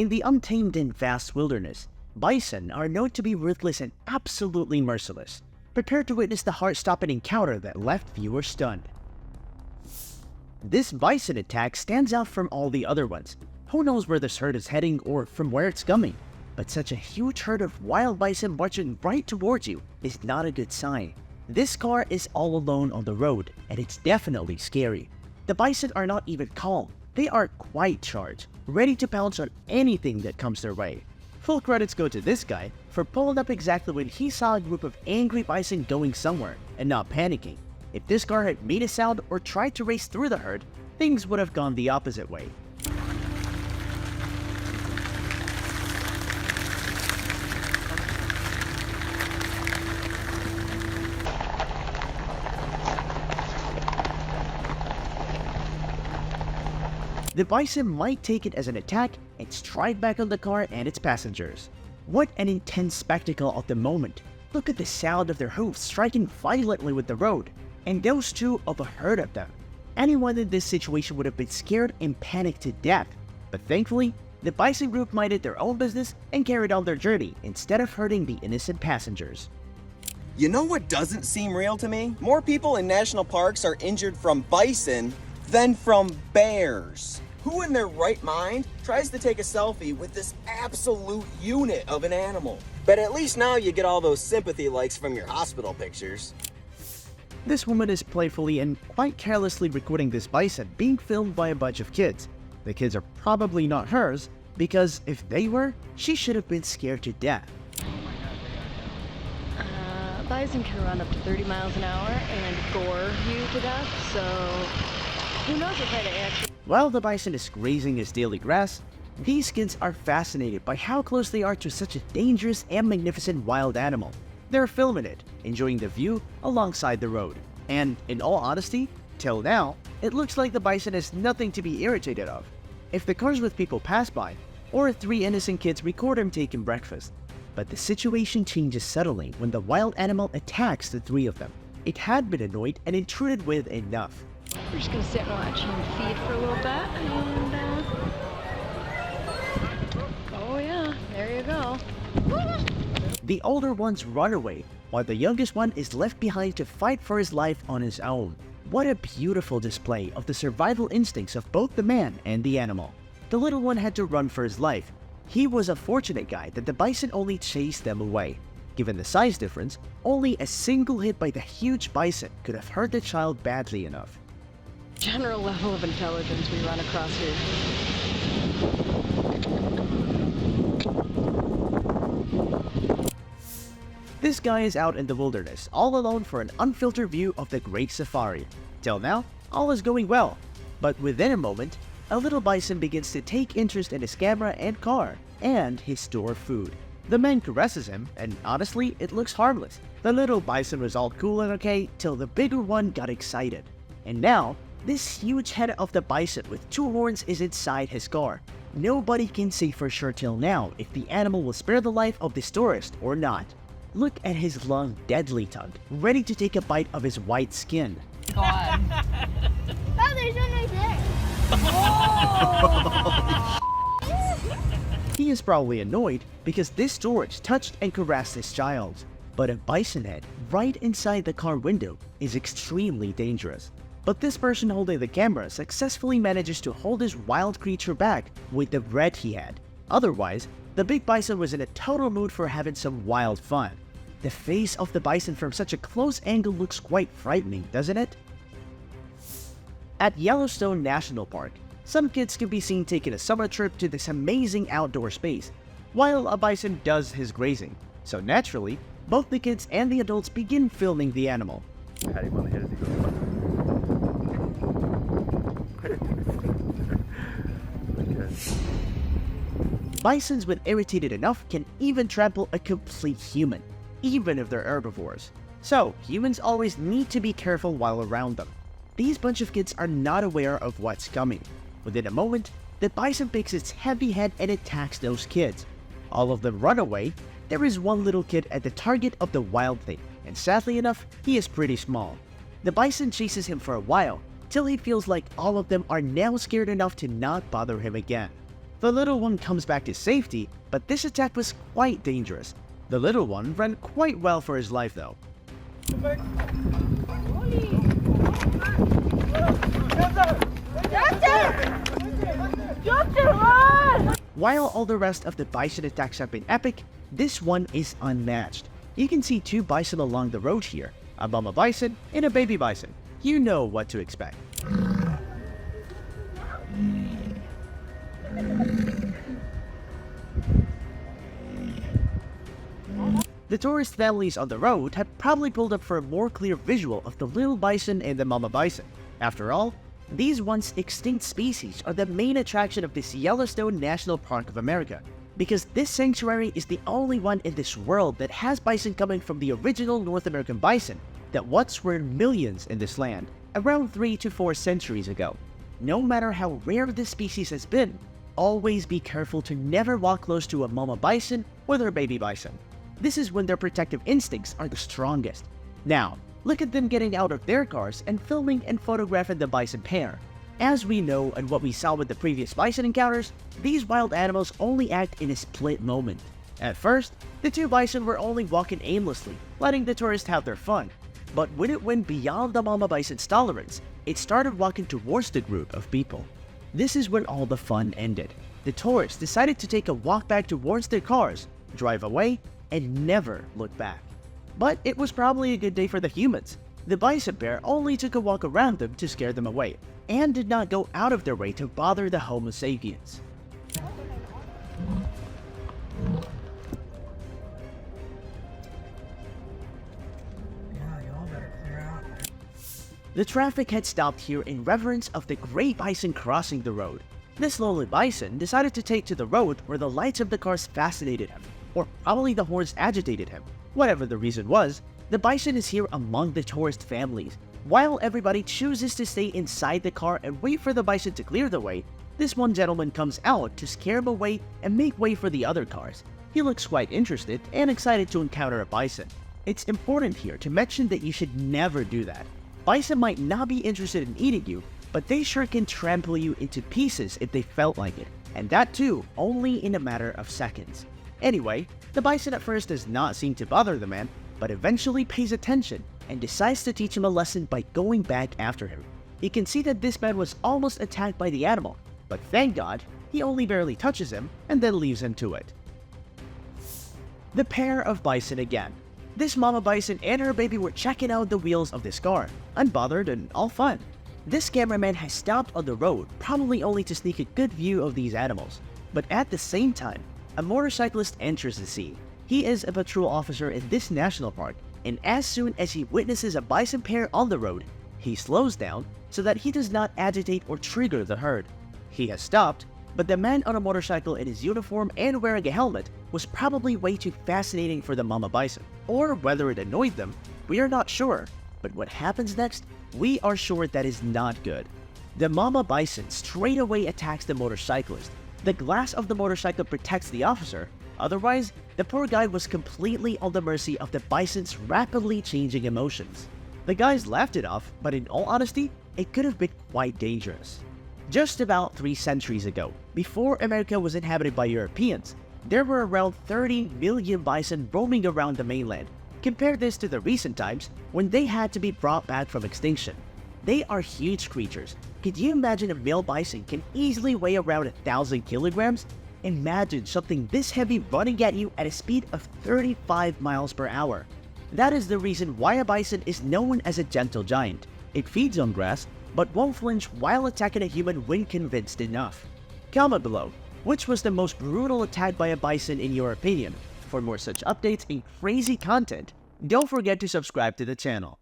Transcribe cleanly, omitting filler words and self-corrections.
In the untamed and vast wilderness, bison are known to be ruthless and absolutely merciless. Prepare to witness the heart-stopping encounter that left viewers stunned. This bison attack stands out from all the other ones. Who knows where this herd is heading or from where it's coming? But such a huge herd of wild bison marching right towards you is not a good sign. This car is all alone on the road, and it's definitely scary. The bison are not even calm. They are quite charged, ready to pounce on anything that comes their way. Full credits go to this guy for pulling up exactly when he saw a group of angry bison going somewhere and not panicking. If this car had made a sound or tried to race through the herd, things would have gone the opposite way. The bison might take it as an attack and strike back on the car and its passengers. What an intense spectacle of the moment. Look at the sound of their hooves striking violently with the road, and those two of a herd of them. Anyone in this situation would have been scared and panicked to death, but thankfully, the bison group minded their own business and carried on their journey instead of hurting the innocent passengers. You know what doesn't seem real to me? More people in national parks are injured from bison than from bears. Who in their right mind tries to take a selfie with this absolute unit of an animal? But at least now you get all those sympathy likes from your hospital pictures. This woman is playfully and quite carelessly recording this bison being filmed by a bunch of kids. The kids are probably not hers, because if they were, she should have been scared to death. Bison can run up to 30 miles an hour and gore you to death, so who knows if I'd actually... While the bison is grazing his daily grass, these kids are fascinated by how close they are to such a dangerous and magnificent wild animal. They're filming it, enjoying the view alongside the road. And in all honesty, till now, it looks like the bison has nothing to be irritated of. If the cars with people pass by, or 3 innocent kids record him taking breakfast. But the situation changes suddenly when the wild animal attacks the 3 of them. It had been annoyed and intruded with enough. We're just gonna sit and watch him feed for a little bit, and oh yeah, there you go. The older ones run away, while the youngest one is left behind to fight for his life on his own. What a beautiful display of the survival instincts of both the man and the animal. The little one had to run for his life. He was a fortunate guy that the bison only chased them away. Given the size difference, only a single hit by the huge bison could have hurt the child badly enough. General level of intelligence we run across here. This guy is out in the wilderness, all alone for an unfiltered view of the Great Safari. Till now, all is going well. But within a moment, a little bison begins to take interest in his camera and car, and his store of food. The man caresses him, and honestly, it looks harmless. The little bison was all cool and okay, till the bigger one got excited. And now, this huge head of the bison with 2 horns is inside his car. Nobody can say for sure till now if the animal will spare the life of this tourist or not. Look at his long, deadly tongue, ready to take a bite of his white skin. God. Oh, there's one right there. He is probably annoyed because this tourist touched and caressed his child. But a bison head right inside the car window is extremely dangerous. But this person holding the camera successfully manages to hold his wild creature back with the bread he had. Otherwise, the big bison was in a total mood for having some wild fun. The face of the bison from such a close angle looks quite frightening, doesn't it? At Yellowstone National Park, some kids can be seen taking a summer trip to this amazing outdoor space, while a bison does his grazing. So naturally, both the kids and the adults begin filming the animal. Pat him on the head as he goes. Bisons, when irritated enough, can even trample a complete human, even if they're herbivores. So, humans always need to be careful while around them. These bunch of kids are not aware of what's coming. Within a moment, the bison picks its heavy head and attacks those kids. All of them run away. There is one little kid at the target of the wild thing, and sadly enough, he is pretty small. The bison chases him for a while, till he feels like all of them are now scared enough to not bother him again. The little one comes back to safety, but this attack was quite dangerous. The little one ran quite well for his life though. While all the rest of the bison attacks have been epic, this one is unmatched. You can see two bison along the road here, a mama bison and a baby bison. You know what to expect. The tourist families on the road had probably pulled up for a more clear visual of the little bison and the mama bison. After all, these once extinct species are the main attraction of this Yellowstone National Park of America, because this sanctuary is the only one in this world that has bison coming from the original North American bison that once were millions in this land, around 3 to 4 centuries ago. No matter how rare this species has been, always be careful to never walk close to a mama bison or their baby bison. This is when their protective instincts are the strongest. Now, look at them getting out of their cars and filming and photographing the bison pair. As we know and what we saw with the previous bison encounters, these wild animals only act in a split moment. At first, the two bison were only walking aimlessly, letting the tourists have their fun. But when it went beyond the mama bison's tolerance, it started walking towards the group of people. This is when all the fun ended. The tourists decided to take a walk back towards their cars, drive away, and never look back. But it was probably a good day for the humans. The bison pair only took a walk around them to scare them away, and did not go out of their way to bother the Homo sapiens. The traffic had stopped here in reverence of the gray bison crossing the road. This lonely bison decided to take to the road where the lights of the cars fascinated him, or probably the horns agitated him. Whatever the reason was, the bison is here among the tourist families. While everybody chooses to stay inside the car and wait for the bison to clear the way, this one gentleman comes out to scare him away and make way for the other cars. He looks quite interested and excited to encounter a bison. It's important here to mention that you should never do that. Bison might not be interested in eating you, but they sure can trample you into pieces if they felt like it, and that too only in a matter of seconds. Anyway, the bison at first does not seem to bother the man, but eventually pays attention and decides to teach him a lesson by going back after him. You can see that this man was almost attacked by the animal, but thank God, he only barely touches him and then leaves him to it. The pair of bison again. This mama bison and her baby were checking out the wheels of this car, unbothered and all fun. This cameraman has stopped on the road, probably only to sneak a good view of these animals. But at the same time, a motorcyclist enters the scene. He is a patrol officer in this national park, and as soon as he witnesses a bison pair on the road, he slows down so that he does not agitate or trigger the herd. He has stopped, but the man on a motorcycle in his uniform and wearing a helmet was probably way too fascinating for the mama bison. Or whether it annoyed them, we are not sure. But what happens next, we are sure that is not good. The mama bison straight away attacks the motorcyclist. The glass of the motorcycle protects the officer, otherwise, the poor guy was completely on the mercy of the bison's rapidly changing emotions. The guys laughed it off, but in all honesty, it could have been quite dangerous. Just about 3 centuries ago, before America was inhabited by Europeans, there were around 30 million bison roaming around the mainland. Compare this to the recent times when they had to be brought back from extinction. They are huge creatures. Could you imagine a male bison can easily weigh around 1,000 kilograms? Imagine something this heavy running at you at a speed of 35 miles per hour. That is the reason why a bison is known as a gentle giant. It feeds on grass, but won't flinch while attacking a human when convinced enough. Comment below, which was the most brutal attack by a bison in your opinion? For more such updates and crazy content, don't forget to subscribe to the channel.